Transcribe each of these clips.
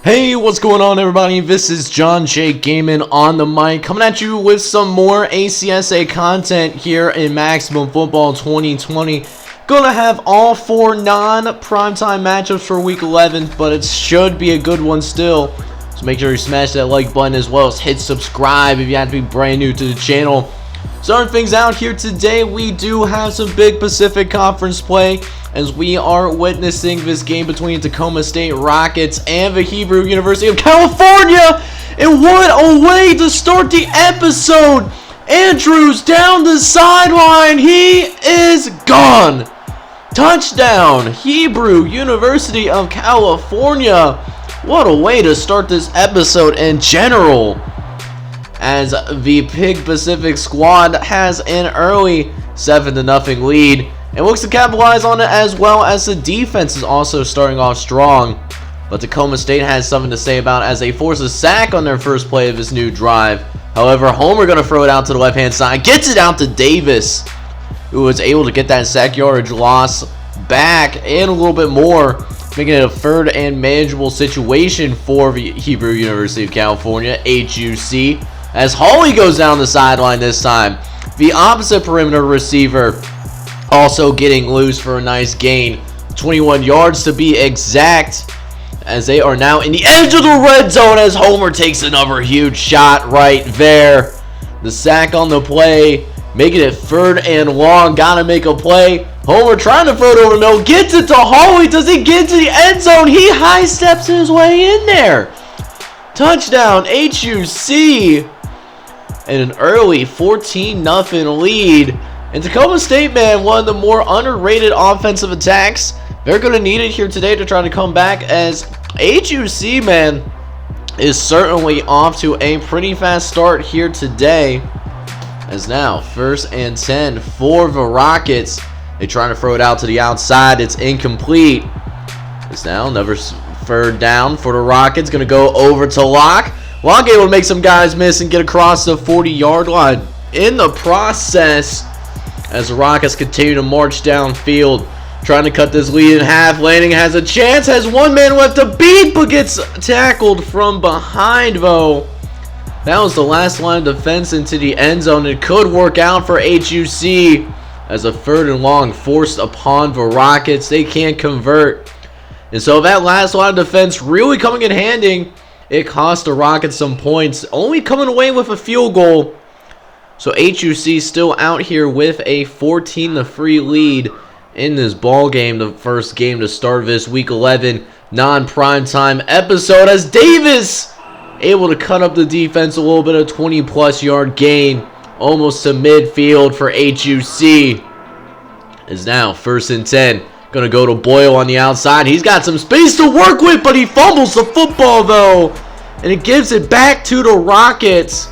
Hey, what's going on, everybody? This is John J. Gaming on the mic, coming at you with some more ACSA content here in Maximum Football 2020. Gonna have all four non-primetime matchups for Week 11, but it should be a good one still. So make sure you smash that like button as well as hit subscribe if you have to be brand new to the channel. Starting things out here today, we do have some big Pacific Conference play as we are witnessing this game between Tacoma State Rockets and the Hebrew University of California. And what a way to start the episode! Andrews down the sideline. He is gone. Touchdown, Hebrew University of California. What a way to start this episode in general, as the Pig Pacific squad has an early 7-0 lead and looks to capitalize on it, as well as the defense is also starting off strong. But Tacoma State has something to say about as they force a sack on their first play of this new drive. However, Homer going to throw it out to the left-hand side, gets it out to Davis, who was able to get that sack yardage loss back and a little bit more, making it a third and manageable situation for the Hebrew University of California, HUC. As Hawley goes down the sideline this time. The opposite perimeter receiver also getting loose for a nice gain. 21 yards to be exact, as they are now in the edge of the red zone as Homer takes another huge shot right there. The sack on the play, making it third and long. Gotta make a play. Homer trying to throw it over the middle. Gets it to Hawley. Does he get to the end zone? He high steps his way in there. Touchdown, HUC. And an early 14-0 lead. And Tacoma State, man, one of the more underrated offensive attacks. They're going to need it here today to try to come back, as HUC, man, is certainly off to a pretty fast start here today. As now, 1st and 10 for the Rockets. They're trying to throw it out to the outside. It's incomplete. It's now another third down for the Rockets. Going to go over to Locke. Locke able to make some guys miss and get across the 40-yard line in the process, as the Rockets continue to march downfield, trying to cut this lead in half. Lanning has a chance, has one man left to beat, but gets tackled from behind, though. That was the last line of defense into the end zone. It could work out for HUC, as a third and long forced upon the Rockets. They can't convert. And so that last line of defense really coming in handy. It cost the Rockets some points, only coming away with a field goal. So HUC still out here with a 14-3 lead in this ball game, the first game to start this Week 11 non-primetime episode, as Davis able to cut up the defense a little bit of 20-plus yard gain, almost to midfield for HUC. Is now 1st and 10. Going to go to Boyle on the outside. He's got some space to work with, but he fumbles the football, though. And it gives it back to the Rockets.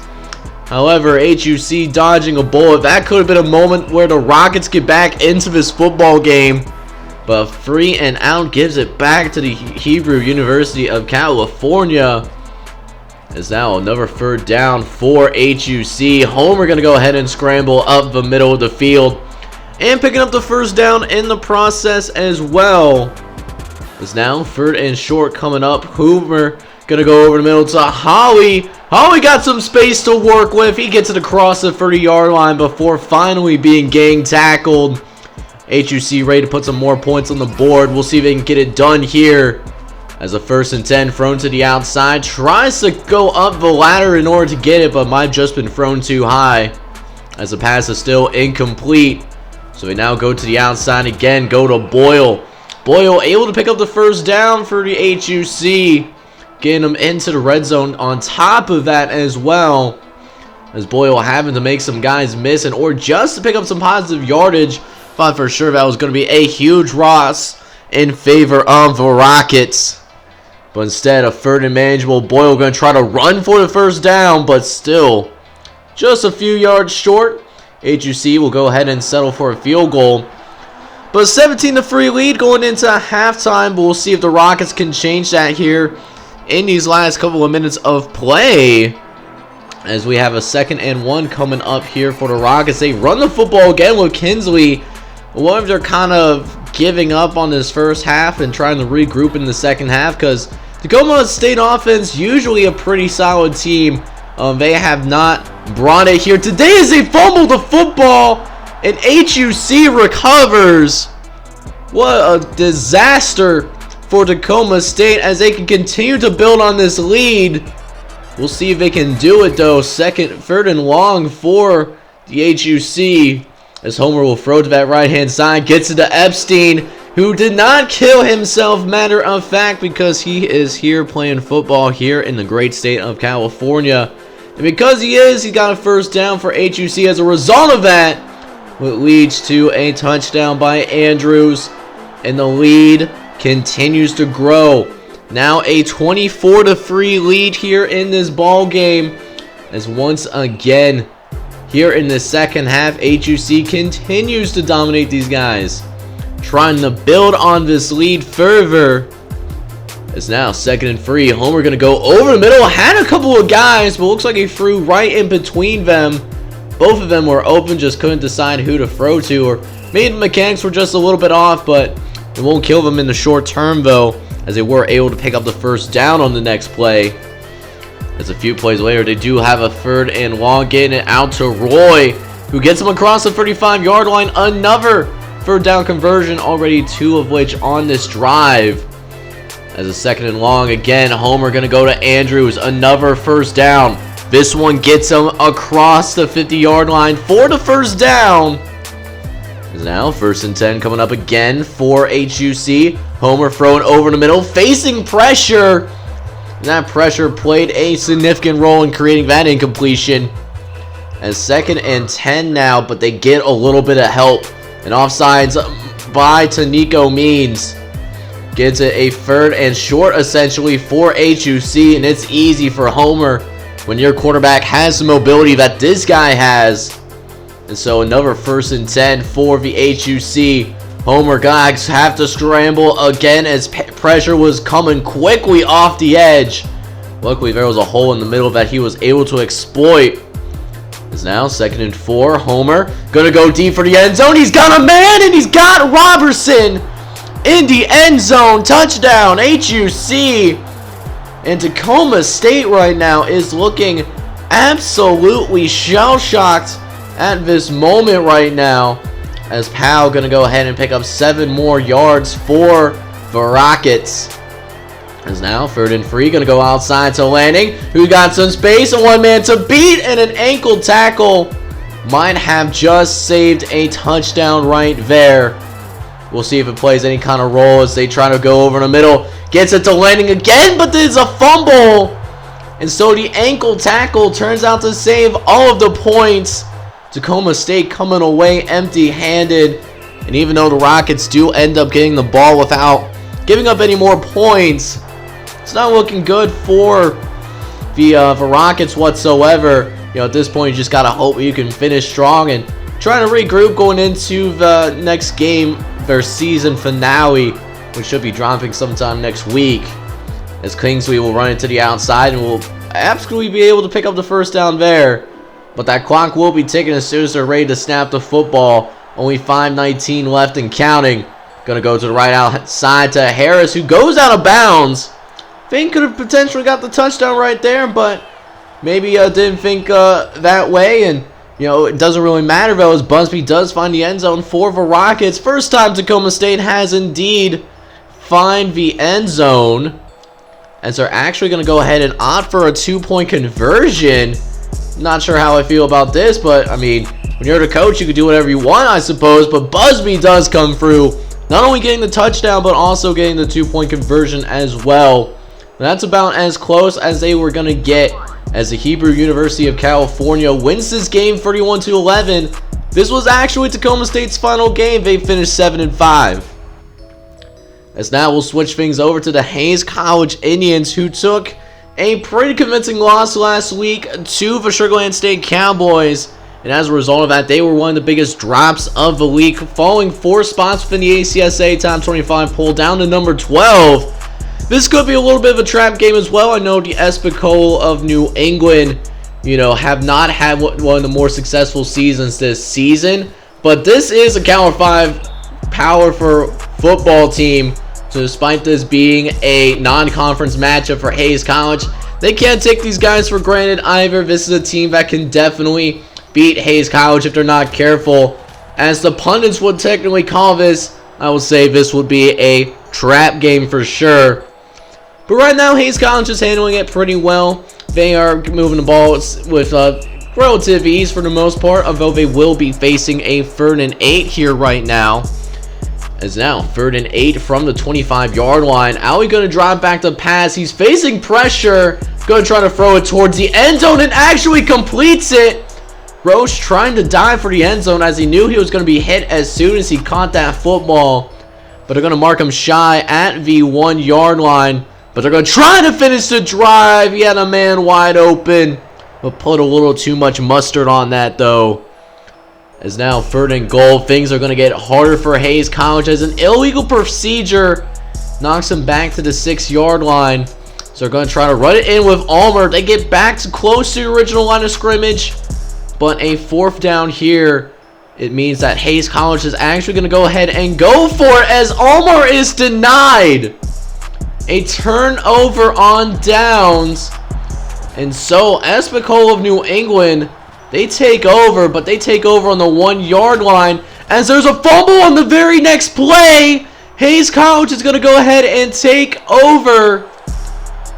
However, HUC dodging a bullet. That could have been a moment where the Rockets get back into this football game. But 3 and out gives it back to the Hebrew University of California. As now another third down for HUC. Homer going to go ahead and scramble up the middle of the field, and picking up the first down in the process as well. It's now 3rd and short coming up. Hoover going to go over the middle to Holly. Holly got some space to work with. He gets it across the 30-yard line before finally being gang tackled. HUC ready to put some more points on the board. We'll see if they can get it done here. As a 1st and 10 thrown to the outside. Tries to go up the ladder in order to get it, but might have just been thrown too high, as the pass is still incomplete. So we now go to the outside again, go to Boyle. Boyle able to pick up the first down for the HUC, getting them into the red zone on top of that as well, as Boyle having to make some guys miss and or just to pick up some positive yardage. Thought for sure that was going to be a huge loss in favor of the Rockets. But instead, a 3rd and manageable. Boyle going to try to run for the first down, but still just a few yards short. HUC will go ahead and settle for a field goal. But 17-3 lead going into halftime. But we'll see if the Rockets can change that here in these last couple of minutes of play, as we have a 2nd and 1 coming up here for the Rockets. They run the football again with Kinsley. What if they're kind of giving up on this first half and trying to regroup in the second half, because Tacoma State offense, usually a pretty solid team. They have not brought it here. Today is a fumble the football, and HUC recovers. What a disaster for Tacoma State as they can continue to build on this lead. We'll see if they can do it though. Third and long for the HUC as Homer will throw to that right hand side. Gets it to Epstein, who did not kill himself, matter of fact, because he is here playing football here in the great state of California. And because he is, he got a first down for HUC. As a result of that, what leads to a touchdown by Andrews. And the lead continues to grow. Now a 24-3 lead here in this ball game. As once again, here in the second half, HUC continues to dominate these guys, trying to build on this lead further. It's now 2nd and 3. Homer going to go over the middle. Had a couple of guys, but looks like he threw right in between them. Both of them were open, just couldn't decide who to throw to, or maybe the mechanics were just a little bit off, but it won't kill them in the short term though, as they were able to pick up the first down on the next play. As a few plays later, they do have a 3rd and long, getting it out to Roy, who gets him across the 35-yard line. Another 3rd down conversion, already 2 of which on this drive. As a 2nd and long, again, Homer going to go to Andrews. Another first down. This one gets him across the 50-yard line for the first down. Now 1st and 10 coming up again for HUC. Homer throwing over the middle, facing pressure. And that pressure played a significant role in creating that incompletion. As 2nd and 10 now, but they get a little bit of help. And offsides by Tanico Means. Gets it a 3rd and short essentially for HUC, and it's easy for Homer when your quarterback has some mobility that this guy has. And so another 1st and 10 for the HUC. Homer guys have to scramble again as pressure was coming quickly off the edge. Luckily there was a hole in the middle that he was able to exploit. It's now 2nd and 4. Homer gonna go deep for the end zone. He's got a man, and he's got Robertson in the end zone. Touchdown HUC. And Tacoma State right now is looking absolutely shell-shocked at this moment right now, as Powell gonna go ahead and pick up 7 more yards for the Rockets. Is now 3rd and 3, gonna go outside to Lanning, who got some space, a one man to beat, and an ankle tackle might have just saved a touchdown right there. We'll see if it plays any kind of role as they try to go over in the middle. Gets it to Lanning again, but there's a fumble. And so the ankle tackle turns out to save all of the points. Tacoma State coming away empty-handed. And even though the Rockets do end up getting the ball without giving up any more points, it's not looking good for the Rockets whatsoever. You know, at this point, you just got to hope you can finish strong and try to regroup going into the next game, their season finale, which should be dropping sometime next week. As Kingsley will run it to the outside and will absolutely be able to pick up the first down there. But that clock will be ticking as soon as they're ready to snap the football. Only 5:19 left and counting. Gonna go to the right outside to Harris, who goes out of bounds. Fink could have potentially got the touchdown right there, but maybe didn't think that way. And you know, it doesn't really matter though, as Busby does find the end zone for the Rockets. First time Tacoma State has indeed find the end zone, as they're actually going to go ahead and opt for a 2-point conversion. Not sure how I feel about this, but I mean, when you're the coach, you can do whatever you want, I suppose. But Busby does come through, not only getting the touchdown, but also getting the 2-point conversion as well. That's about as close as they were going to get, as the Hebrew University of California wins this game 31-11. This was actually Tacoma State's final game. They finished 7-5. As now we'll switch things over to the Hayes College Indians, who took a pretty convincing loss last week to the Sugar Land State Cowboys. And as a result of that, they were one of the biggest drops of the week, falling 4 spots within the ACSA Top 25 poll, down to number 12. This could be a little bit of a trap game as well. I know the Espicola of New England, you know, have not had one of the more successful seasons this season. But this is a Power 5 Power for football team So despite this being a non-conference matchup for Hayes College, they can't take these guys for granted either. This is a team that can definitely beat Hayes College if they're not careful. As the pundits would technically call this, I will say this would be a trap game for sure. But right now, Hayes College is handling it pretty well. They are moving the ball with relative ease for the most part, although they will be facing a 3rd and 8 here right now. As now, 3rd and 8 from the 25-yard line. Allie going to drive back the pass. He's facing pressure. Going to try to throw it towards the end zone and actually completes it. Roche trying to dive for the end zone as he knew he was going to be hit as soon as he caught that football. But they're going to mark him shy at the 1-yard line. But they're going to try to finish the drive. He had a man wide open, but put a little too much mustard on that though. As now 3rd and goal, things are going to get harder for Hayes College as an illegal procedure knocks him back to the 6-yard line. So they're going to try to run it in with Ulmer. They get back to close to the original line of scrimmage, but a 4th down here. It means that Hayes College is actually going to go ahead and go for it as Ulmer is denied. A turnover on downs. And so Espicola of New England, they take over, but they take over on the 1-yard line as there's a fumble on the very next play. Hayes College is going to go ahead and take over,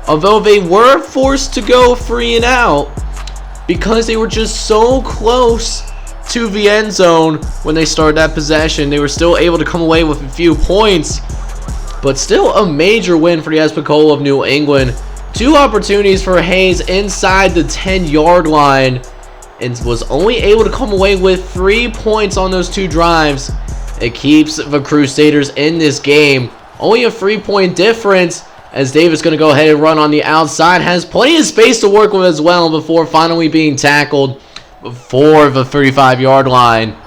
although they were forced to go 3 and out because they were just so close to the end zone when they started that possession. They were still able to come away with a few points, but still a major win for the Espicola of New England. 2 opportunities for Hayes inside the 10-yard line and was only able to come away with 3 points on those 2 drives. It keeps the Crusaders in this game. Only a 3-point difference as Davis going to go ahead and run on the outside. Has plenty of space to work with as well before finally being tackled before the 35-yard line.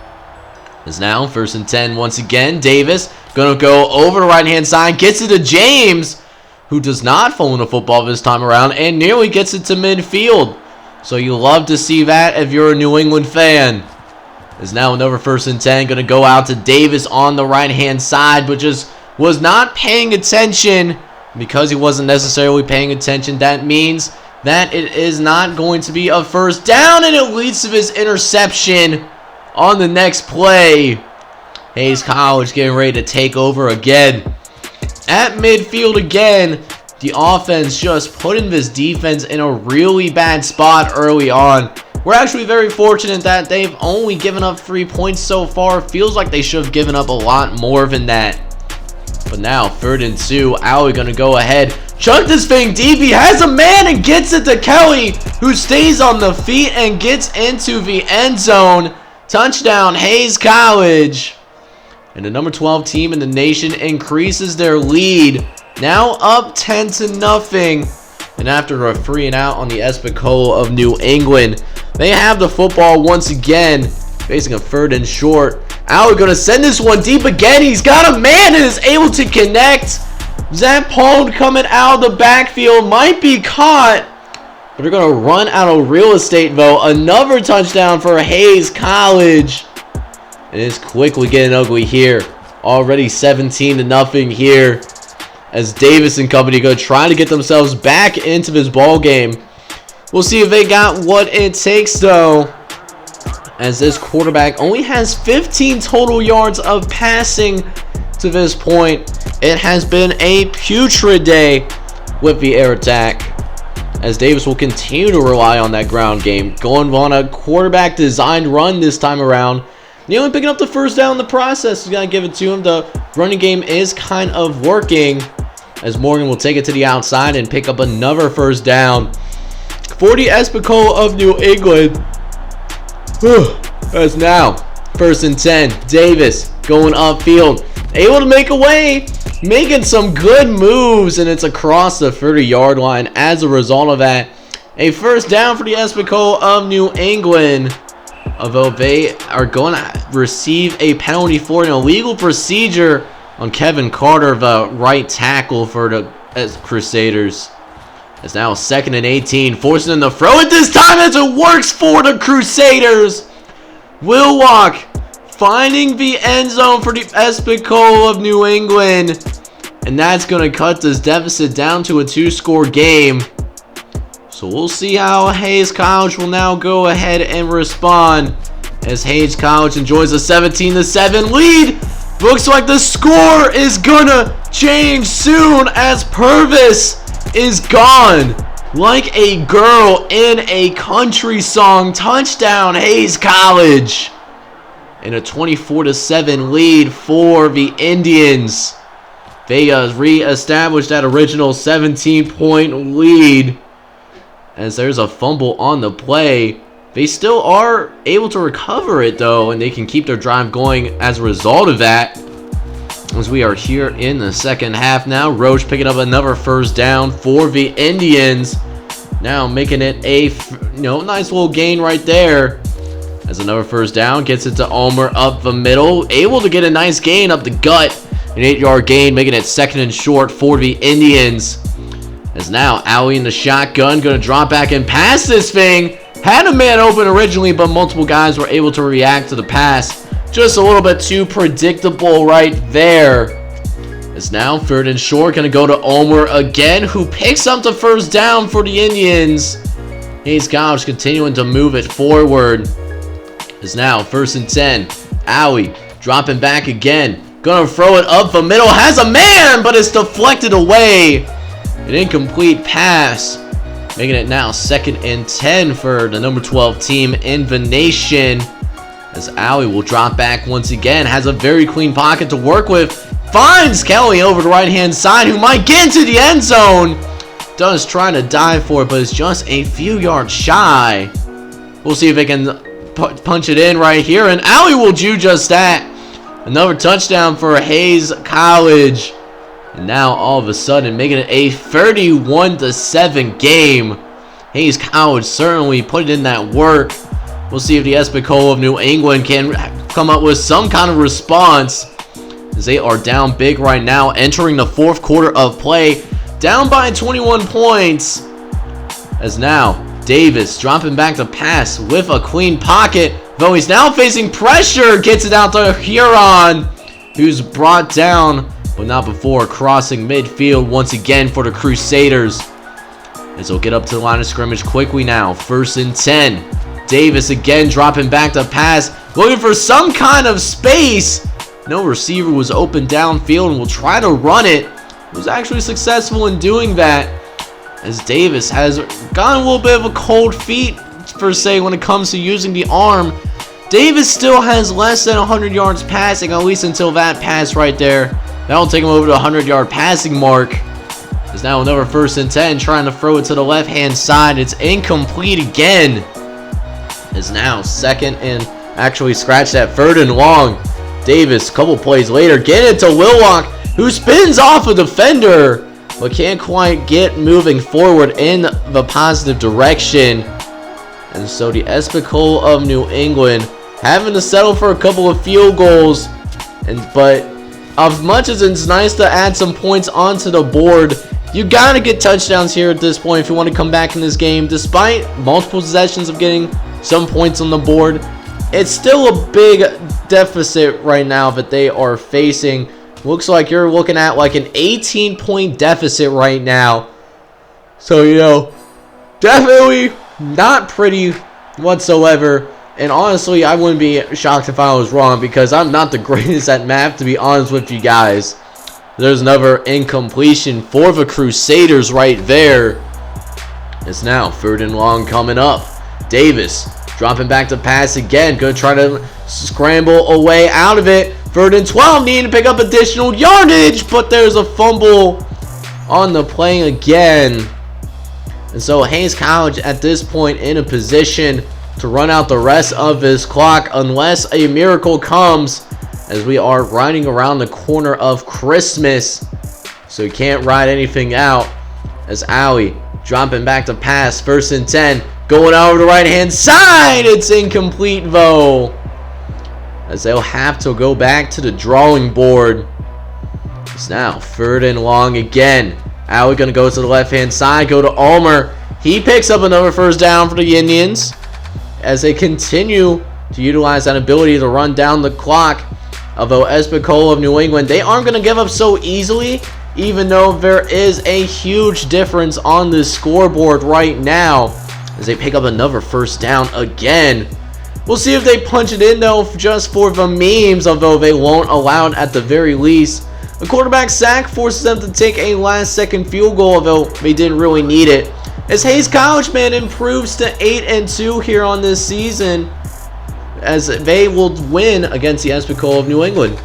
Is now 1st and 10 once again. Davis going to go over the right-hand side. Gets it to James, who does not fall in the football this time around and nearly gets it to midfield. So you love to see that if you're a New England fan. Is now another 1st and 10. Going to go out to Davis on the right-hand side, but just was not paying attention. Because he wasn't necessarily paying attention, that means that it is not going to be a 1st down, and it leads to his interception on the next play. Hayes College getting ready to take over again. At midfield again, the offense just putting this defense in a really bad spot early on. We're actually very fortunate that they've only given up 3 points so far. Feels like they should have given up a lot more than that. But now 3rd and 2, Allie going to go ahead, chuck this thing deep. He has a man and gets it to Kelly, who stays on the feet and gets into the end zone. Touchdown Hayes College. And the number 12 team in the nation increases their lead. Now up 10-0. And after a 3 and out on the Espicola of New England, they have the football once again, facing a 3rd and short. Allie going to send this one deep again. He's got a man and is able to connect. Zach Pone coming out of the backfield, might be caught, but they're going to run out of real estate though. Another touchdown for Hayes College. It is quickly getting ugly here. Already 17-0 here as Davis and company go try to get themselves back into this ball game. We'll see if they got what it takes though, as this quarterback only has 15 total yards of passing to this point. It has been a putrid day with the air attack, as Davis will continue to rely on that ground game, going on a quarterback designed run this time around. Nearly picking up the 1st down in the process. He's going to give it to him. The running game is kind of working, as Morgan will take it to the outside and pick up another 1st down for the Espicola of New England. As now 1st and 10. Davis going upfield, able to make a way, making some good moves, and it's across the 30-yard line. As a result of that, a 1st down for the Espicola of New England, although they are going to receive a penalty for an illegal procedure on Kevin Carter, the right tackle for the Crusaders. It's now 2nd and 18, forcing them to throw it this time as it works for the Crusaders. Will walk, finding the end zone for the Espicola of New England. And that's going to cut this deficit down to a 2-score game. So we'll see how Hayes College will now go ahead and respond, as Hayes College enjoys a 17-7 lead. Looks like the score is gonna change soon, as Purvis is gone like a girl in a country song. Touchdown, Hayes College, in a 24-7 lead for the Indians. They re-established that original 17-point lead, as there's a fumble on the play. They still are able to recover it, though, and they can keep their drive going as a result of that. As we are here in the second half now, Roach picking up another first down for the Indians. Now making it a nice little gain right there. As another first down gets it to Ulmer up the middle. Able to get a nice gain up the gut. An 8-yard gain, making it 2nd and short for the Indians. As now, Alley in the shotgun, going to drop back and pass this thing. Had a man open originally, but multiple guys were able to react to the pass. Just a little bit too predictable right there. As now, 3rd and short, going to go to Ulmer again, who picks up the first down for the Indians. Hayes College continuing to move it forward. As now, 1st and 10. Alley dropping back again. Going to throw it up the middle. Has a man, but it's deflected away. An incomplete pass, making it now 2nd and 10 for the number 12 team in the nation. As Alley will drop back once again. Has a very clean pocket to work with. Finds Kelly over the right-hand side, who might get into the end zone. Does trying to dive for it, but it's just a few yards shy. We'll see if they can punch it in right here. And Alley will do just that. Another touchdown for Hayes College. And now all of a sudden making it a 31-7 game. Hayes College certainly put in that work. We'll see if the Espicola of New England can come up with some kind of response, as they are down big right now, entering the 4th quarter of play. Down by 21 points. As now, Davis dropping back to pass with a clean pocket. Though he's now facing pressure, gets it out to Huron, who's brought down, but not before crossing midfield once again for the Crusaders. As they'll get up to the line of scrimmage quickly now. 1st and 10. Davis again dropping back to pass, looking for some kind of space. No receiver was open downfield and will try to run it. Was actually successful in doing that, as Davis has gotten a little bit of a cold feet, per se, when it comes to using the arm. Davis still has less than 100 yards passing, at least until that pass right there. That'll take him over to the 100-yard passing mark. There's now another 1st and 10, trying to throw it to the left-hand side. It's incomplete again. It's now 2nd and actually scratch that 3rd and long. Davis, a couple plays later, get it to Willock, who spins off a defender, but can't quite get moving forward in the positive direction. And so the Espicola of New England having to settle for a couple of field goals. But as much as it's nice to add some points onto the board, you gotta get touchdowns here at this point if you want to come back in this game. Despite multiple possessions of getting some points on the board, it's still a big deficit right now that they are facing. Looks like you're looking at like an 18-point deficit right now. So, definitely not pretty whatsoever. And honestly, I wouldn't be shocked if I was wrong, because I'm not the greatest at math, to be honest with you guys. There's another incompletion for the Crusaders right there. It's now 3rd and long coming up. Davis dropping back to pass again. Going to try to scramble a way out of it. 3rd and 12, needing to pick up additional yardage, but there's a fumble on the play again. And so Hayes College at this point in a position to run out the rest of this clock unless a miracle comes, as we are riding around the corner of Christmas. So you can't ride anything out. As Alley dropping back to pass, 1st and 10, going over the right-hand side. It's incomplete though, as they'll have to go back to the drawing board. It's now 3rd and long again. Alley going to go to the left-hand side, go to Ulmer. He picks up another first down for the Indians, as they continue to utilize that ability to run down the clock. Although Espicola of New England, they aren't going to give up so easily, even though there is a huge difference on the scoreboard right now as they pick up another first down again. We'll see if they punch it in though, just for the memes, although they won't allow it at the very least. A quarterback sack forces them to take a last-second field goal, although they didn't really need it. As Hayes College man improves to 8-2 here on this season, as they will win against the Espico of New England.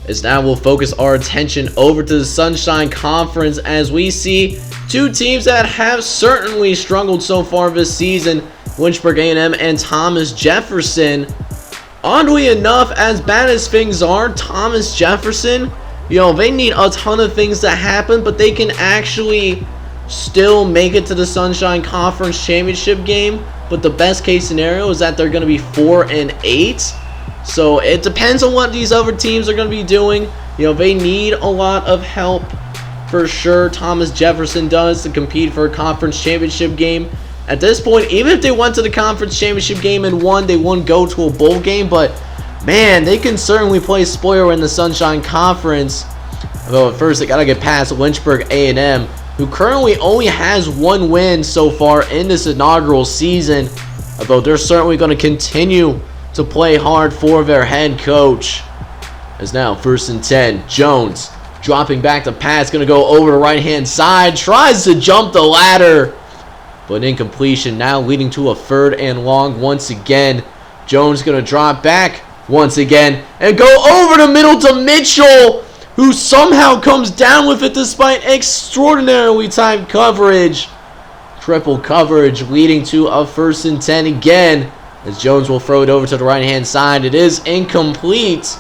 As now we'll focus our attention over to the Sunshine Conference as we see two teams that have certainly struggled so far this season, Lynchburg A&M and Thomas Jefferson. Oddly enough, as bad as things are, Thomas Jefferson, they need a ton of things to happen, but they can actually still make it to the Sunshine Conference Championship game. But the best case scenario is that they're going to be 4-8. So it depends on what these other teams are going to be doing. They need a lot of help for sure. Thomas Jefferson does to compete for a conference championship game. At this point, even if they went to the conference championship game and won, they wouldn't go to a bowl game. But man, they can certainly play spoiler in the Sunshine Conference. Although at first they got to get past Lynchburg A&M, who currently only has one win so far in this inaugural season. Although they're certainly going to continue to play hard for their head coach. As now 1st and 10, Jones dropping back to pass, going to go over the right-hand side, tries to jump the ladder, but incompletion, now leading to a 3rd and long once again. Jones going to drop back once again and go over the middle to Mitchell, who somehow comes down with it despite extraordinarily timed coverage. Triple coverage leading to a 1st and 10 again, as Jones will throw it over to the right-hand side. It is incomplete.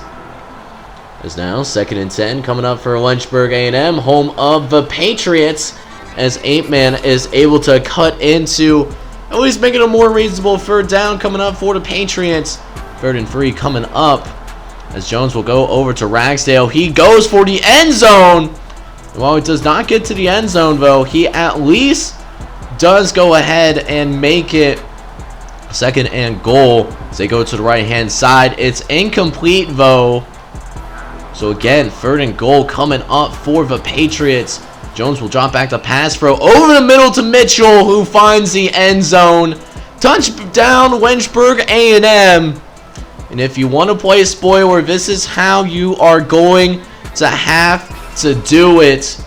As now 2nd and 10 coming up for Lynchburg A&M, home of the Patriots, as 8-man is able to cut into, at least making a more reasonable 3rd down coming up for the Patriots. 3rd and 3 coming up, as Jones will go over to Ragsdale. He goes for the end zone. While he does not get to the end zone, though, he at least does go ahead and make it 2nd and goal as they go to the right-hand side. It's incomplete, though. So again, 3rd and goal coming up for the Patriots. Jones will drop back to pass throw over the middle to Mitchell, who finds the end zone. Touchdown, Lynchburg A&M. And if you want to play a spoiler, this is how you are going to have to do it.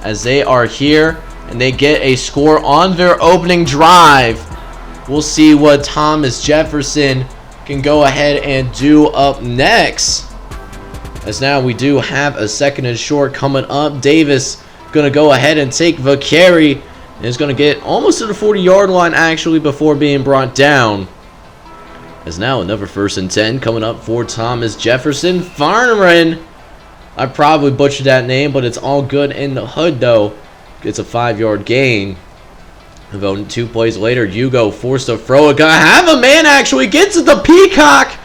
As they are here and they get a score on their opening drive. We'll see what Thomas Jefferson can go ahead and do up next. As now we do have a 2nd and short coming up. Davis going to go ahead and take the carry. And is going to get almost to the 40-yard line actually before being brought down. As now another 1st and 10 coming up for Thomas Jefferson. Farnerin. I probably butchered that name, but it's all good in the hood though. It's a 5-yard gain. Though 2 plays later, Hugo forced to throw it. Gonna have a man actually gets at the Peacock,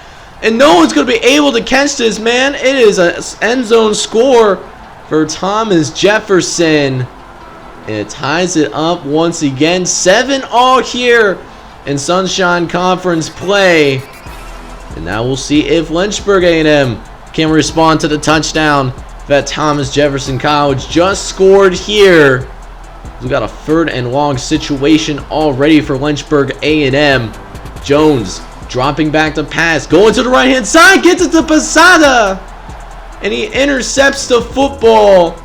and no one's gonna be able to catch this man. It is an end zone score for Thomas Jefferson. It ties it up once again. 7-all here in Sunshine Conference play. And now we'll see if Lynchburg A&M can respond to the touchdown that Thomas Jefferson College just scored here. We've got a 3rd and long situation already for Lynchburg A&M. Jones dropping back to pass, going to the right-hand side, gets it to Posada, and he intercepts the football.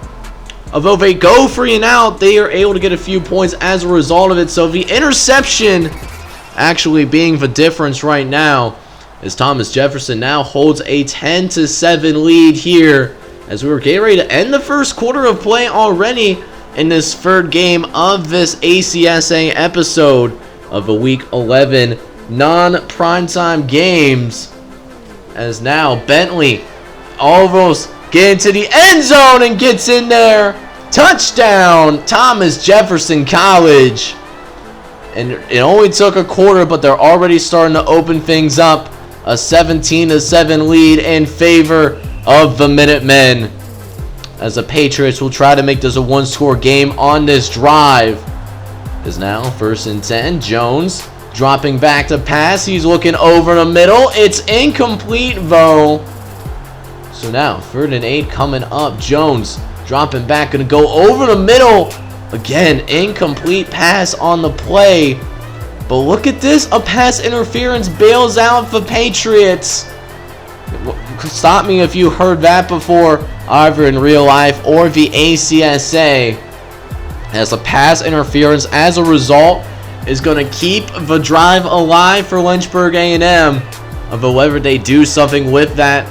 Although they go 3 and out, they are able to get a few points as a result of it. So the interception actually being the difference right now, as Thomas Jefferson now holds a 10-7 lead here, as we were getting ready to end the 1st quarter of play already in this 3rd game of this ACSA episode of the Week 11 non-primetime games. As now Bentley almost getting to the end zone and gets in there. Touchdown, Thomas Jefferson College. And it only took a quarter, but they're already starting to open things up. A 17-7 lead in favor of the Minutemen, as the Patriots will try to make this a 1-score game on this drive. Is now 1st and 10. Jones dropping back to pass. He's looking over the middle. It's incomplete though. So now, 3rd and 8 coming up. Jones dropping back, going to go over the middle. Again, incomplete pass on the play. But look at this. A pass interference bails out the Patriots. Stop me if you heard that before, either in real life or the ACSA. As a pass interference, as a result, is going to keep the drive alive for Lynchburg A&M. But whether they do something with that,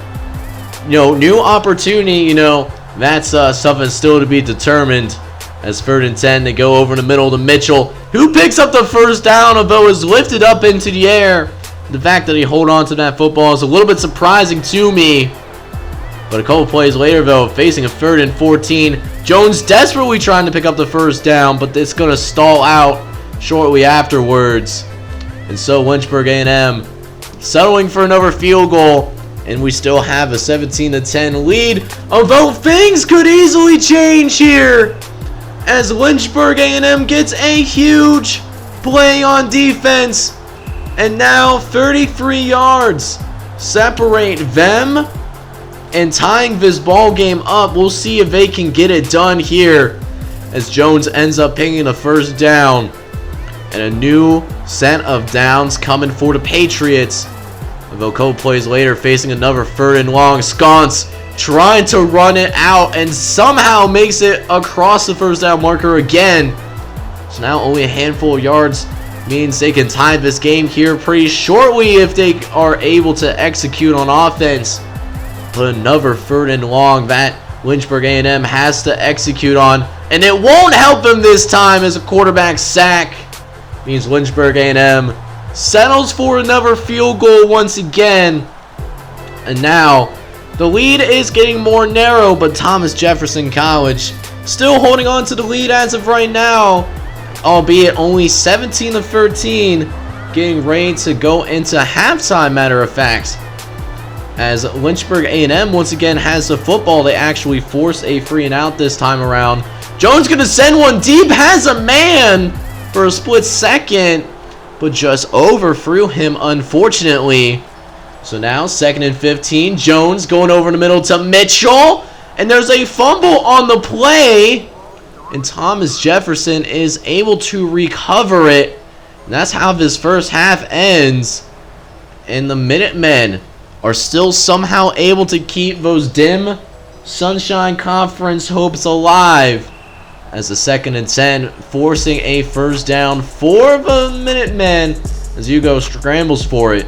new opportunity, that's something still to be determined. As 3rd and 10, they go over in the middle to Mitchell, who picks up the first down, although is lifted up into the air. The fact that he hold on to that football is a little bit surprising to me. But a couple plays later, though, facing a 3rd and 14, Jones desperately trying to pick up the first down, but it's going to stall out shortly afterwards. And so Lynchburg A&M settling for another field goal, and we still have a 17-10 lead, although things could easily change here as Lynchburg A&M gets a huge play on defense, and now 33 yards separate them, and tying this ball game up. We'll see if they can get it done here as Jones ends up picking a first down, and a new set of downs coming for the Patriots. Although a couple plays later, facing another 3rd and long, Sconce trying to run it out and somehow makes it across the first down marker again. So now only a handful of yards means they can tie this game here pretty shortly if they are able to execute on offense. But another 3rd and long that Lynchburg A&M has to execute on, and it won't help them this time as a quarterback sack means Lynchburg A&M settles for another field goal once again. And now the lead is getting more narrow, but Thomas Jefferson College still holding on to the lead as of right now, albeit only 17-13, getting ready to go into halftime, matter of fact. As Lynchburg A&M once again has the football, they actually force a 3 and out this time around. Jones going to send one deep, has a man for a split second, but just overthrew him, unfortunately. So now 2nd and 15, Jones going over in the middle to Mitchell, and there's a fumble on the play, and Thomas Jefferson is able to recover it. And that's how this first half ends, and the Minutemen are still somehow able to keep those dim Sunshine Conference hopes alive, as the 2nd and 10 forcing a first down for the Minutemen as Ugo scrambles for it.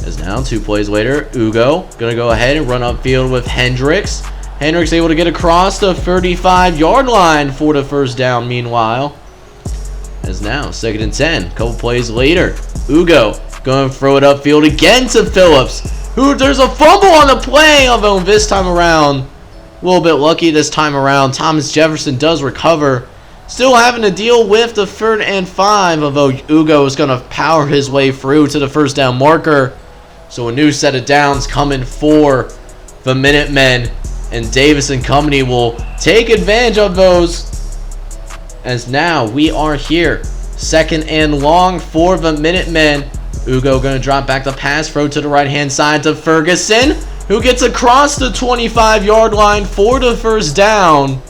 As now 2 plays later, Ugo gonna go ahead and run upfield with Hendricks. Hendricks able to get across the 35-yard line for the first down meanwhile. As now 2nd and 10, a couple plays later, Ugo going to throw it upfield again to Phillips, who there's a fumble on the play, although this time around, a little bit lucky this time around. Thomas Jefferson does recover, still having to deal with the 3rd and 5, although Ugo is going to power his way through to the first down marker. So a new set of downs coming for the Minutemen, and Davis and company will take advantage of those, as now we are here. 2nd and long for the Minutemen. Ugo going to drop back the pass, throw to the right-hand side to Ferguson, who gets across the 25-yard line for the first down.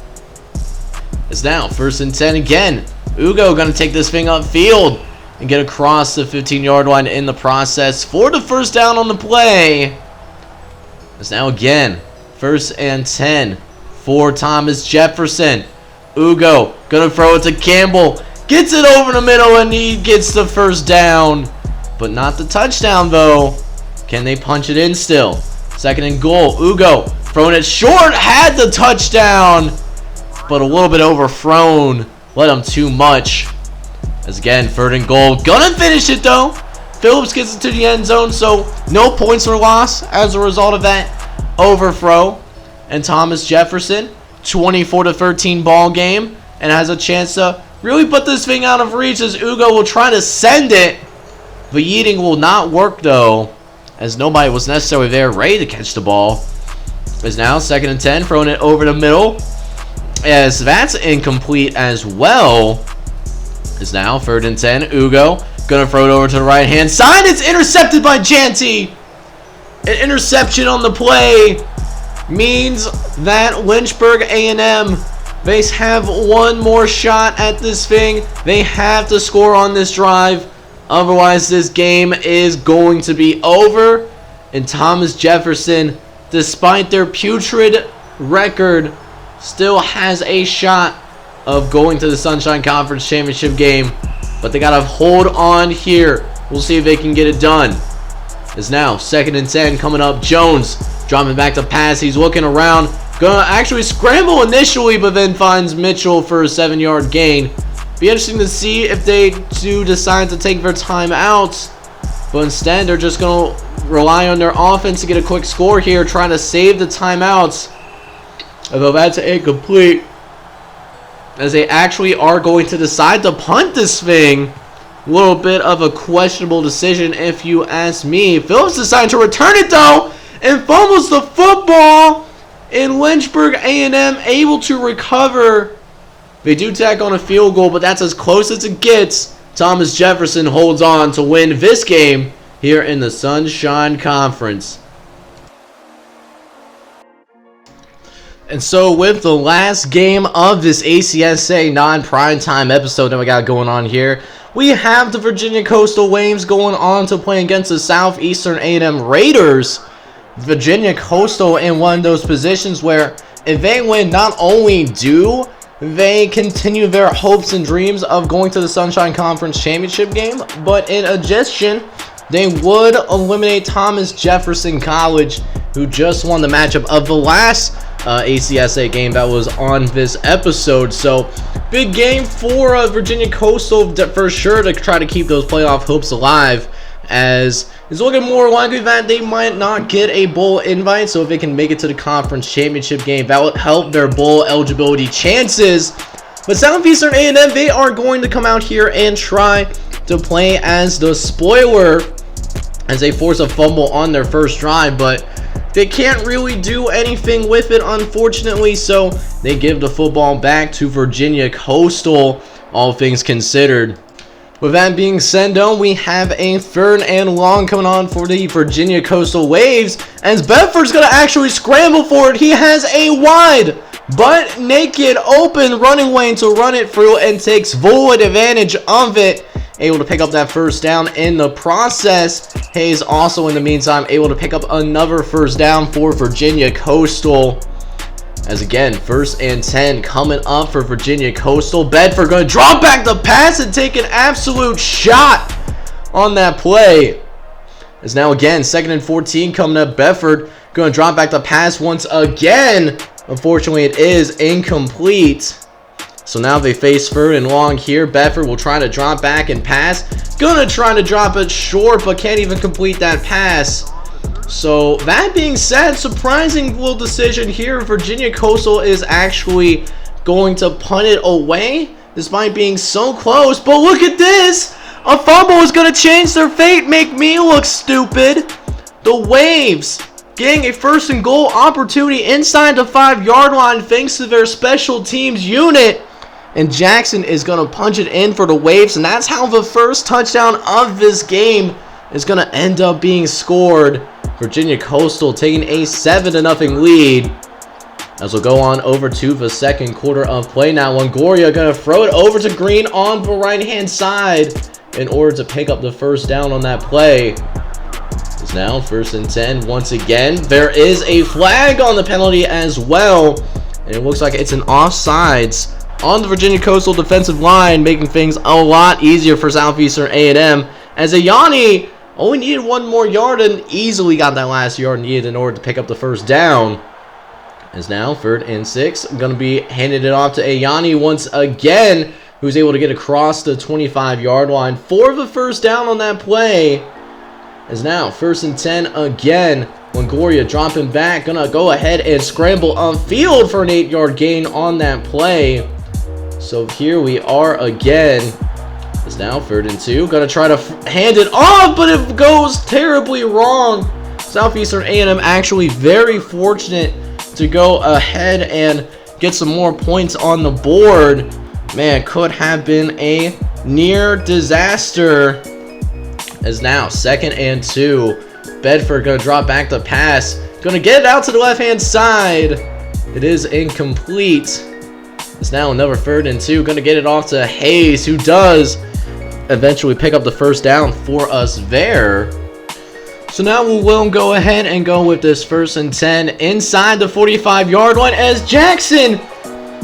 It's now 1st and 10 again. Ugo going to take this thing upfield and get across the 15-yard line in the process for the first down on the play. It's now again 1st and 10 for Thomas Jefferson. Ugo going to throw it to Campbell. Gets it over the middle and he gets the first down. But not the touchdown though. Can they punch it in still? 2nd and goal. Ugo throwing it short. Had the touchdown, but a little bit overthrown. Let him too much. As again, 3rd and goal. Gonna finish it though. Phillips gets it to the end zone, so no points were lost as a result of that overthrow. And Thomas Jefferson, 24-13 ball game, and has a chance to really put this thing out of reach as Ugo will try to send it. The yeeting will not work though, as nobody was necessarily there ready to catch the ball. Is now 2nd and 10, throwing it over the middle, as that's incomplete as well. Is now 3rd and 10. Ugo gonna throw it over to the right hand side. It's intercepted by Janty. An interception on the play means that Lynchburg A&M, they have one more shot at this thing. They have to score on this drive. Otherwise, this game is going to be over. And Thomas Jefferson, despite their putrid record, still has a shot of going to the Sunshine Conference Championship game. But they got to hold on here. We'll see if they can get it done. It's now 2nd and 10 coming up. Jones dropping back to pass. He's looking around. Gonna actually scramble initially, but then finds Mitchell for a 7-yard gain. Be interesting to see if they do decide to take their timeouts. But instead, they're just going to rely on their offense to get a quick score here, trying to save the timeouts. Although that's incomplete, as they actually are going to decide to punt this thing. A little bit of a questionable decision if you ask me. Phillips decided to return it though, and fumbles the football. And Lynchburg A&M able to recover. They do tack on a field goal, but that's as close as it gets. Thomas Jefferson holds on to win this game here in the Sunshine Conference. And so with the last game of this ACSA non-primetime episode that we got going on here, we have the Virginia Coastal Waves going on to play against the Southeastern A&M Raiders. Virginia Coastal in one of those positions where if they win, not only do they continue their hopes and dreams of going to the Sunshine Conference Championship game, but in addition, they would eliminate Thomas Jefferson College, who just won the matchup of the last ACSA game that was on this episode. So big game for Virginia Coastal for sure to try to keep those playoff hopes alive, as it's looking more likely that they might not get a bowl invite. So if they can make it to the conference championship game, that would help their bowl eligibility chances. But Southeastern A&M, they are going to come out here and try to play as the spoiler, as they force a fumble on their first drive, but they can't really do anything with it, unfortunately. So they give the football back to Virginia Coastal, all things considered. With that being said, though, we have a 3rd and long coming on for the Virginia Coastal Waves, as Bedford's going to actually scramble for it. He has a wide, but naked, open running lane to run it through and takes full advantage of it. Able to pick up that first down in the process. Hayes also, in the meantime, able to pick up another first down for Virginia Coastal. As again, 1st and 10 coming up for Virginia Coastal. Bedford going to drop back the pass and take an absolute shot on that play. As now again, 2nd and 14 coming up. Bedford going to drop back the pass once again. Unfortunately, it is incomplete. So now they face 3rd and long here. Bedford will try to drop back and pass. Gonna try to drop it short, but can't even complete that pass. So that being said, surprising little decision here. Virginia Coastal is actually going to punt it away, despite being so close. But look at this! A fumble is going to change their fate, make me look stupid. The Waves getting a 1st and goal opportunity inside the 5-yard line thanks to their special teams unit. And Jackson is going to punch it in for the Waves, and that's how the first touchdown of this game is going to end up being scored. Virginia Coastal taking a 7-0 lead. As we'll go on over to the 2nd quarter of play now. Longoria going to throw it over to Green on the right-hand side in order to pick up the first down on that play. It's now 1st and 10 once again. There is a flag on the penalty as well, and it looks like it's an offsides on the Virginia Coastal defensive line, making things a lot easier for Southeastern A&M, as Ayani only needed 1 more yard and easily got that last yard needed in order to pick up the first down. As now 3rd and 6, going to be handed it off to Ayani once again, who's able to get across the 25-yard line for the first down on that play. As now 1st and 10 again. Longoria dropping back, gonna go ahead and scramble on field for an 8-yard gain on that play. So here we are again. It's now 3rd and 2. Gonna try to hand it off, but it goes terribly wrong. Southeastern A&M actually very fortunate to go ahead and get some more points on the board. Man, could have been a near disaster. As now 2nd and 2. Bedford gonna drop back the pass. Gonna get it out to the left-hand side. It is incomplete. It's now another 3rd and 2. Gonna get it off to Hayes, who does eventually pick up the first down for us there. So now we will go ahead and go with this 1st and 10 inside the 45-yard line as Jackson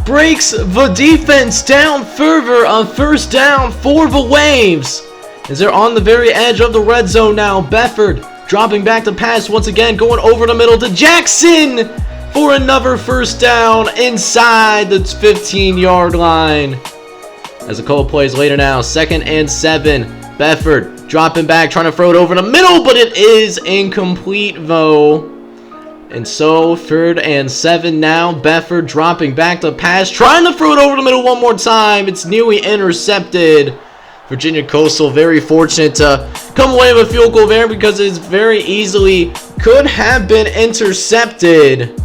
breaks the defense down further. A first down for the Waves as they're on the very edge of the red zone now. Bedford dropping back to pass once again, going over the middle to Jackson for another first down inside the 15-yard line. As a couple plays later now, 2nd and 7. Bedford dropping back, trying to throw it over the middle, but it is incomplete though. And so 3rd and 7 now. Bedford dropping back to pass, trying to throw it over the middle one more time. It's nearly intercepted. Virginia Coastal very fortunate to come away with a field goal there because it very easily could have been intercepted.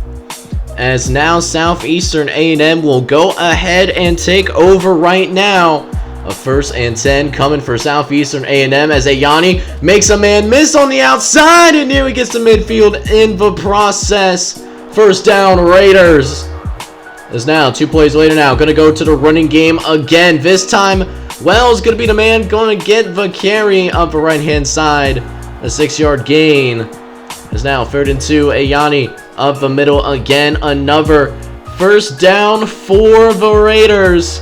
As now Southeastern A&M will go ahead and take over right now. A 1st and 10 coming for Southeastern A&M as Ayani makes a man miss on the outside and nearly gets to midfield in the process. First down Raiders. As now 2 plays later now, going to go to the running game again. This time Wells going to be the man going to get the carry up the right-hand side. A 6-yard gain. As now 3rd and 2, Ayani up the middle again. Another first down for the Raiders.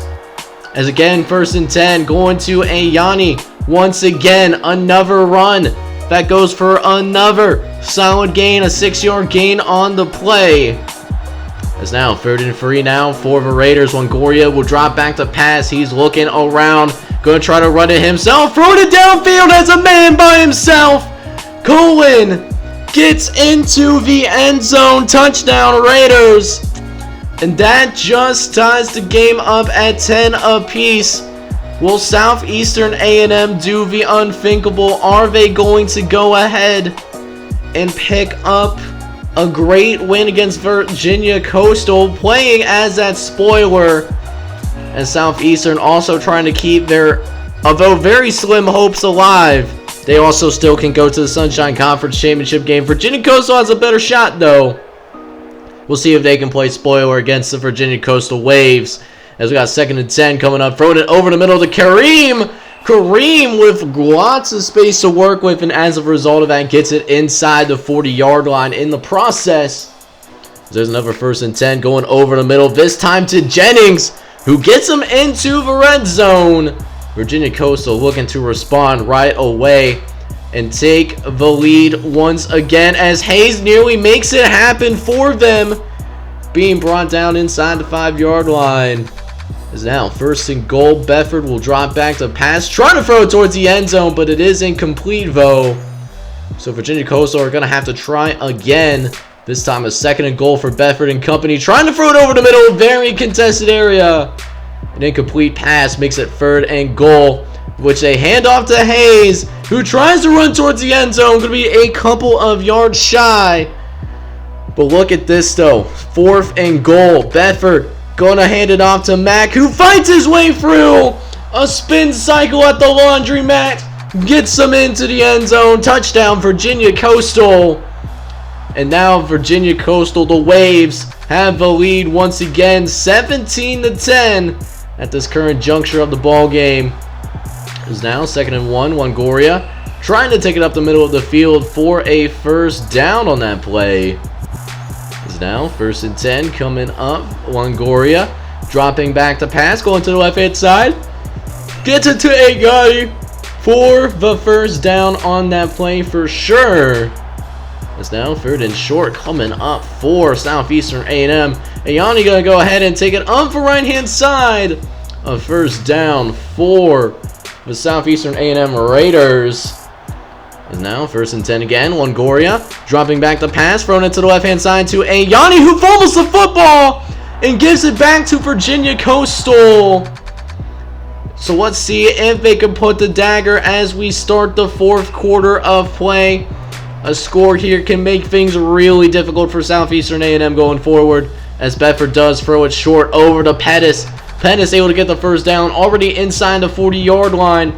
As again, 1st and 10 going to Ayani. Once again, another run. That goes for another solid gain. A 6-yard gain on the play. As now 3rd and 3 now for the Raiders. Longoria will drop back to pass. He's looking around. Going to try to run it himself. Throwing it downfield as a man by himself. Colin gets into the end zone. Touchdown Raiders. And that just ties the game up at 10 apiece. Will Southeastern A&M do the unthinkable? Are they going to go ahead and pick up a great win against Virginia Coastal, playing as that spoiler? And Southeastern also trying to keep their, although very slim, hopes alive. They also still can go to the Sunshine Conference Championship game. Virginia Coastal has a better shot though. We'll see if they can play spoiler against the Virginia Coastal Waves. As we got 2nd and 10 coming up. Throwing it over the middle to Kareem. Kareem with lots of space to work with. And as a result of that, gets it inside the 40-yard line in the process. There's another 1st and 10 going over the middle. This time to Jennings, who gets him into the red zone. Virginia Coastal looking to respond right away and take the lead once again as Hayes nearly makes it happen for them. Being brought down inside the 5-yard line. Is now 1st and goal. Bedford will drop back to pass, trying to throw it towards the end zone, but it is incomplete though. So Virginia Coastal are going to have to try again. This time a 2nd and goal for Bedford and company, trying to throw it over the middle. Very contested area. An incomplete pass makes it 3rd and goal, which they hand off to Hayes, who tries to run towards the end zone. Going to be a couple of yards shy. But look at this though. 4th and goal. Bedford going to hand it off to Mack, who fights his way through. A spin cycle at the laundromat. Gets them into the end zone. Touchdown Virginia Coastal. And now Virginia Coastal, the Waves, have the lead once again. 17-10 at this current juncture of the ball game. Is now 2nd and 1. Longoria trying to take it up the middle of the field for a first down on that play. Is now 1st and 10 coming up. Longoria dropping back to pass, going to the left-hand side. Gets it to Agati for the first down on that play for sure. It's now 3rd and short coming up for Southeastern A&M. Ayani going to go ahead and take it up the right-hand side. A first down for the Southeastern A&M Raiders. Is now 1st and 10 again. Longoria dropping back the pass, throwing it to the left-hand side to Ayani, who fumbles the football and gives it back to Virginia Coastal. So let's see if they can put the dagger as we start the 4th quarter of play. A score here can make things really difficult for Southeastern A&M going forward, as Bedford does throw it short over to Pettis. Pettis able to get the first down, already inside the 40-yard line.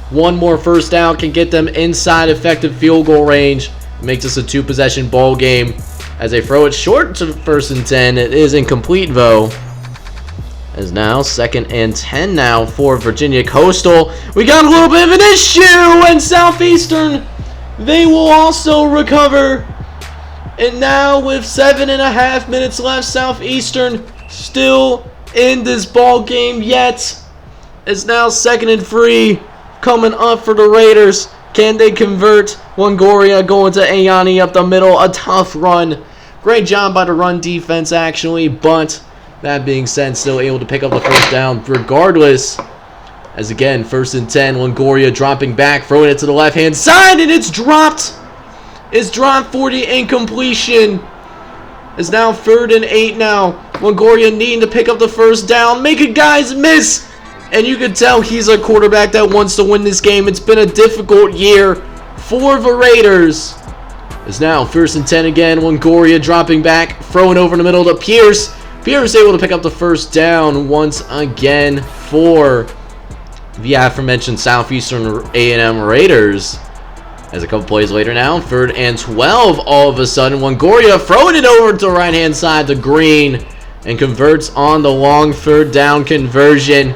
One more first down can get them inside effective field goal range. It makes this a 2-possession ball game. as they throw it short to 1st and 10. It is incomplete though. As now 2nd and 10 now for Virginia Coastal. We got a little bit of an issue, and Southeastern, they will also recover. And now with 7.5 minutes left, Southeastern still in this ball game yet. It's now 2nd and 3 coming up for the Raiders. Can they convert? Longoria going to Ayani up the middle. A tough run. Great job by the run defense actually, but that being said, still able to pick up the 1st down regardless. As again, 1st and 10, Longoria dropping back, throwing it to the left-hand side, and it's dropped. It's dropped 40, incompletion. It's now 3rd and 8 now. Longoria needing to pick up the 1st down, making guys miss. And you can tell he's a quarterback that wants to win this game. It's been a difficult year for the Raiders. It's now 1st and 10 again. Longoria dropping back, throwing over in the middle to Pierce. Pierce able to pick up the 1st down once again for the aforementioned Southeastern A&M Raiders. As a couple plays later now, 3rd and 12, all of a sudden, Longoria throwing it over to the right-hand side to Green and converts on the long 3rd down conversion.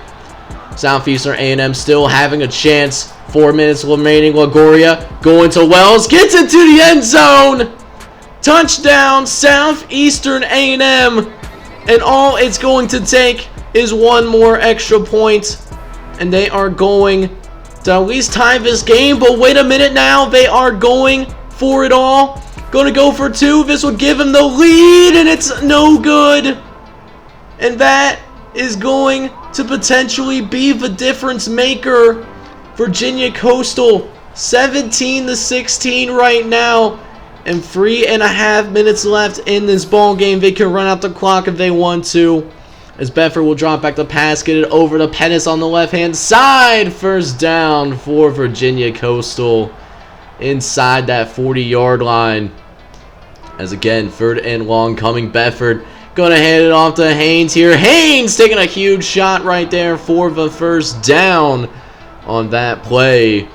Southeastern A&M still having a chance. 4 minutes remaining. Longoria going to Wells, gets into the end zone. Touchdown, Southeastern A&M. And all it's going to take is one more extra point. And they are going to at least tie this game. But wait a minute now. They are going for it all. Going to go for 2. This will give them the lead. And it's no good. And that is going to potentially be the difference maker. Virginia Coastal 17-16 right now. And 3.5 minutes left in this ball game. They can run out the clock if they want to. As Bedford will drop back the pass, get it over to Pettis on the left-hand side. 1st down for Virginia Coastal inside that 40-yard line. As again, 3rd and long coming. Bedford going to hand it off to Haynes here. Haynes taking a huge shot right there for the 1st down on that play.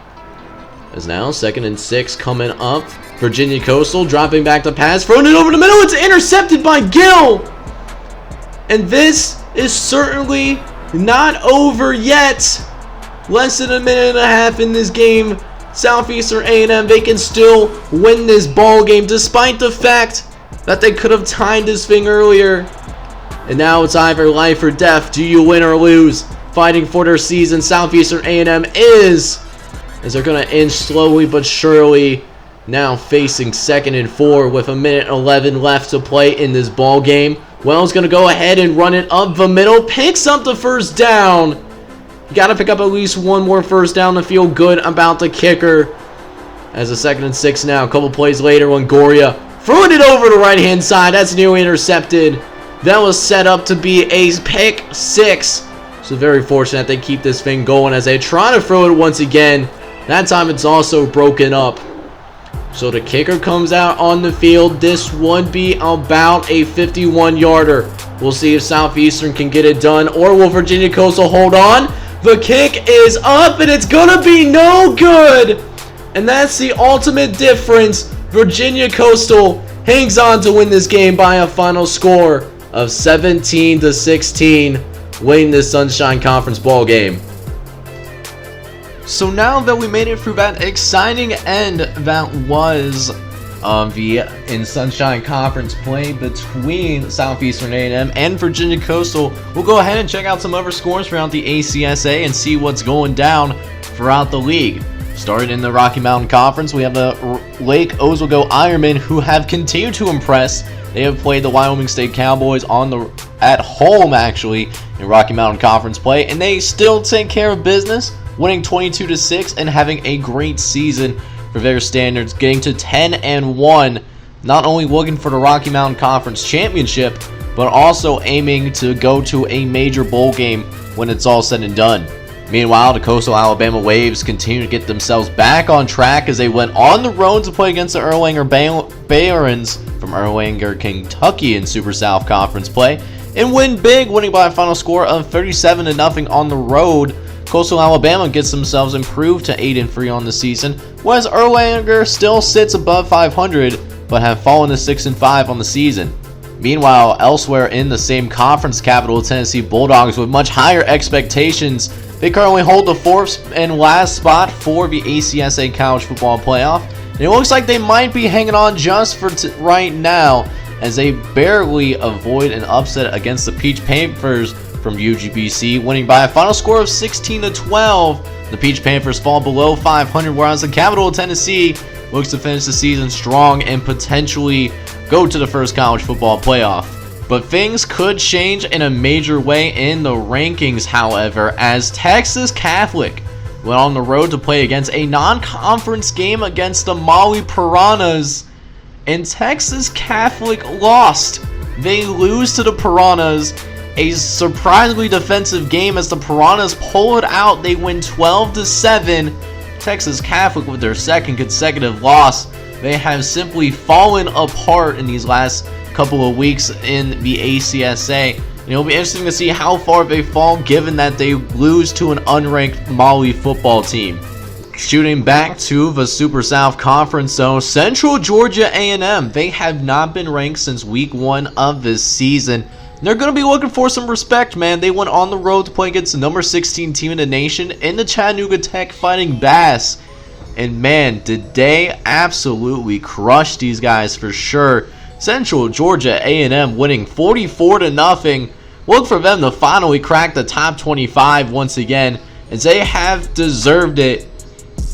As now 2nd and 6 coming up. Virginia Coastal dropping back the pass, throwing it over the middle. It's intercepted by Gill. And this is certainly not over yet. Less than 1.5 minutes in this game. Southeastern A&M, they can still win this ball game despite the fact that they could have tied this thing earlier. And now it's either life or death. Do you win or lose? Fighting for their season, Southeastern A&M is, as they're going to inch slowly but surely. Now facing 2nd and 4 with 1:11 left to play in this ball game. Wells going to go ahead and run it up the middle. Picks up the 1st down. You got to pick up at least one more 1st down to feel good about the kicker. As a 2nd and 6 now. A couple plays later, Longoria throwing it over the right-hand side. That's nearly intercepted. That was set up to be a pick 6. So very fortunate they keep this thing going as they try to throw it once again. That time it's also broken up. So the kicker comes out on the field. This would be about a 51-yarder. We'll see if Southeastern can get it done, or will Virginia Coastal hold on? The kick is up, and it's going to be no good. And that's the ultimate difference. Virginia Coastal hangs on to win this game by a final score of 17-16, winning this Sunshine Conference ball game. So now that we made it through that exciting end that was the Sunshine Conference play between Southeastern A&M and Virginia Coastal, we'll go ahead and check out some other scores throughout the ACSA and see what's going down throughout the league. Starting in the Rocky Mountain Conference, we have the Lake Oswego Ironmen, who have continued to impress. They have played the Wyoming State Cowboys at home actually in Rocky Mountain Conference play, and they still take care of business, winning 22-6 and having a great season for their standards, getting to 10-1, not only looking for the Rocky Mountain Conference Championship, but also aiming to go to a major bowl game when it's all said and done. Meanwhile, the Coastal Alabama Waves continue to get themselves back on track as they went on the road to play against the Erlanger Barons from Erlanger, Kentucky in Super South Conference play, and win big, winning by a final score of 37-0 on the road. Coastal Alabama gets themselves improved to 8-3 on the season, whereas Erlanger still sits above 500, but but have fallen to 6-5 on the season. Meanwhile, elsewhere in the same conference, capital Tennessee Bulldogs with much higher expectations. They currently hold the 4th and last spot for the ACSA College Football Playoff. And it looks like they might be hanging on just for right now, as they barely avoid an upset against the Peach Panthers from UGBC, winning by a final score of 16-12. The Peach Panthers fall below 500, whereas the capital Tennessee looks to finish the season strong and potentially go to the first college football playoff. But things could change in a major way in the rankings, however, as Texas Catholic went on the road to play against a non-conference game against the Maui Piranhas, and Texas Catholic lost. They lose to the Piranhas, a surprisingly defensive game as the Piranhas pull it out. They win 12-7. Texas Catholic with their second consecutive loss. They have simply fallen apart in these last couple of weeks in the ACSA. And it'll be interesting to see how far they fall, given that they lose to an unranked Maui football team. Shooting back to the Super South Conference, though, Central Georgia A&M, they have not been ranked since week 1 of this season. They're going to be looking for some respect, man. They went on the road to play against the number 16 team in the nation in the Chattanooga Tech Fighting Bass. And man, did they absolutely crush these guys for sure. Central Georgia A&M winning 44-0. Look for them to finally crack the top 25 once again, as they have deserved it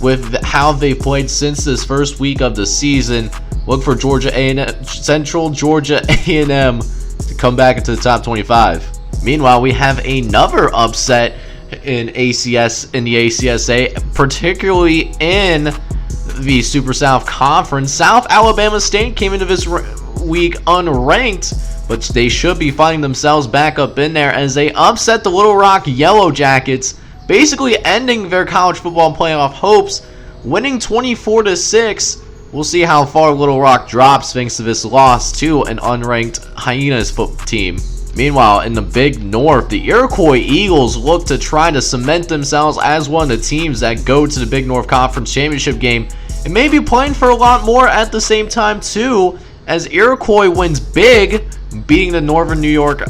with how they played since this first week of the season. Look for Central Georgia A&M to come back into the top 25. Meanwhile, we have another upset in the ACSA, particularly in the Super South Conference. South Alabama State came into this week unranked, but they should be finding themselves back up in there as they upset the Little Rock Yellow Jackets, basically ending their college football playoff hopes, winning 24-6. We'll see how far Little Rock drops thanks to this loss to an unranked Hyenas team. Meanwhile, in the Big North, the Iroquois Eagles look to try to cement themselves as one of the teams that go to the Big North Conference Championship game, and may be playing for a lot more at the same time too, as Iroquois wins big, beating the Northern New York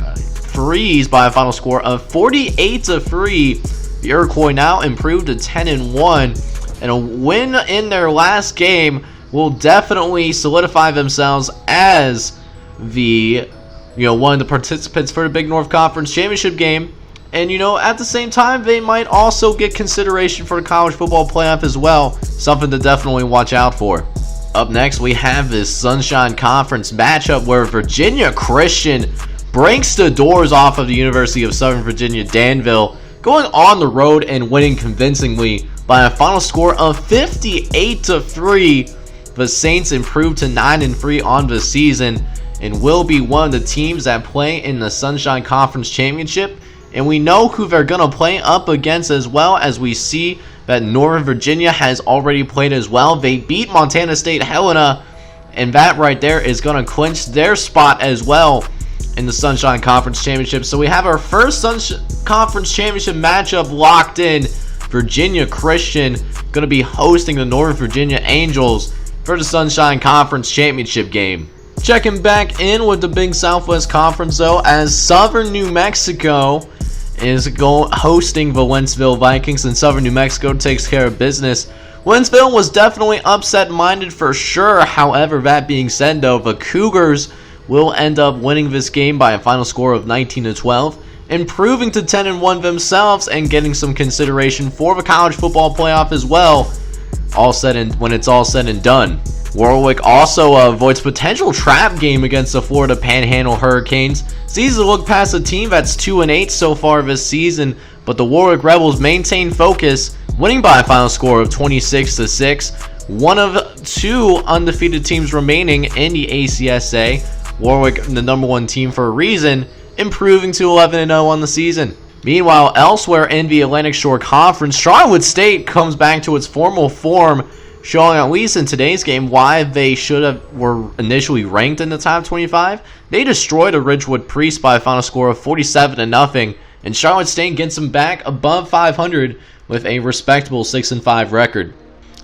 Freeze by a final score of 48-3. The Iroquois now improved to 10-1, and a win in their last game will definitely solidify themselves as the one of the participants for the Big North Conference Championship game. And at the same time, they might also get consideration for the college football playoff as well, something to definitely watch out for. Up next, we have this Sunshine Conference matchup where Virginia Christian breaks the doors off of the University of Southern Virginia Danville, going on the road and winning convincingly by a final score of 58-3. The Saints improved to 9-3 on the season and will be one of the teams that play in the Sunshine Conference Championship. And we know who they're going to play up against, as well as we see that Northern Virginia has already played as well. They beat Montana State Helena, and that right there is going to clinch their spot as well in the Sunshine Conference Championship. So we have our first Sunshine Conference Championship matchup locked in. Virginia Christian going to be hosting the Northern Virginia Angels for the Sunshine Conference Championship game. Checking back in with the Big Southwest Conference, though, as Southern New Mexico is hosting the Wentzville Vikings, and Southern New Mexico takes care of business. Wentzville was definitely upset-minded for sure. However, that being said, though, the Cougars will end up winning this game by a final score of 19-12, improving to 10-1 themselves and getting some consideration for the college football playoff as well, when it's all said and done. Warwick also avoids potential trap game against the Florida Panhandle Hurricanes. It's easy to look past a team that's 2-8 so far this season, but the Warwick Rebels maintain focus, winning by a final score of 26-6. One of two undefeated teams remaining in the ACSA. Warwick, the number one team for a reason, improving to 11-0 on the season. Meanwhile, elsewhere in the Atlantic Shore Conference, Charlotte State comes back to its formal form, showing at least in today's game why they were initially ranked in the top 25. They destroyed a Ridgewood Priest by a final score of 47-0, and Charlotte State gets them back above 500 with a respectable 6-5 record.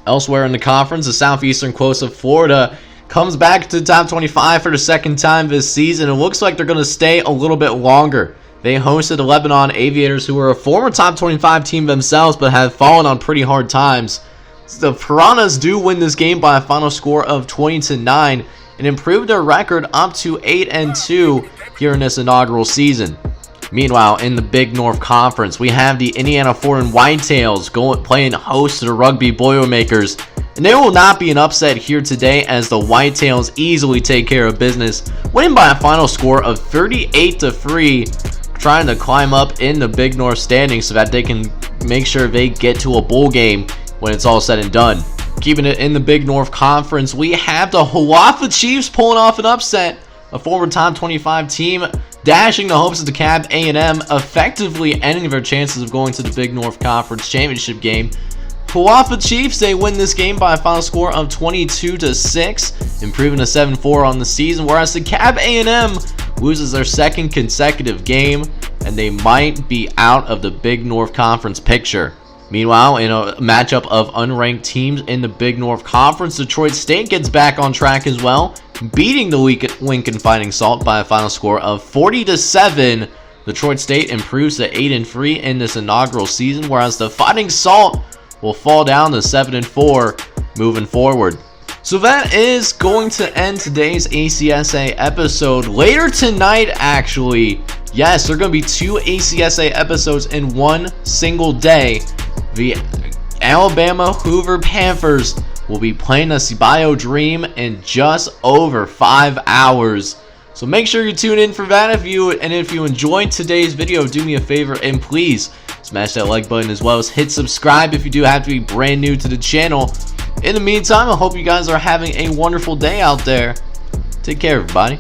Elsewhere in the conference, the southeastern coast of Florida comes back to the top 25 for the second time this season. It looks like they're going to stay a little bit longer. They hosted the Lebanon Aviators, who were a former top 25 team themselves but have fallen on pretty hard times. The Piranhas do win this game by a final score of 20-9 and improve their record up to 8-2 here in this inaugural season. Meanwhile, in the Big North Conference, we have the Indiana Foreign Whitetails playing host to the Rugby Boilermakers. And there will not be an upset here today, as the Whitetails easily take care of business, winning by a final score of 38-3, trying to climb up in the Big North standings so that they can make sure they get to a bowl game when it's all said and done. Keeping it in the Big North Conference, we have the Hawassa Chiefs pulling off an upset, a former top 25 team dashing the hopes of the Cab A&M, effectively ending their chances of going to the Big North Conference Championship game. Hawassa Chiefs, they win this game by a final score of 22-6, improving to 7-4 on the season, whereas the Cab A&M loses their second consecutive game, and they might be out of the Big North Conference picture. Meanwhile, in a matchup of unranked teams in the Big North Conference, Detroit State gets back on track as well, beating the Lincoln Fighting Salt by a final score of 40-7. Detroit State improves to 8-3 in this inaugural season, whereas the Fighting Salt will fall down to 7-4 moving forward. So that is going to end today's ACSA episode. Later tonight, actually, yes, there are going to be 2 ACSA episodes in one single day. The Alabama Hoover Panthers will be playing the Ceballos Dream in just over 5 hours. So make sure you tune in for that. If you enjoyed today's video, do me a favor and please smash that like button, as well as hit subscribe if you do have to be brand new to the channel. In the meantime, I hope you guys are having a wonderful day out there. Take care, everybody.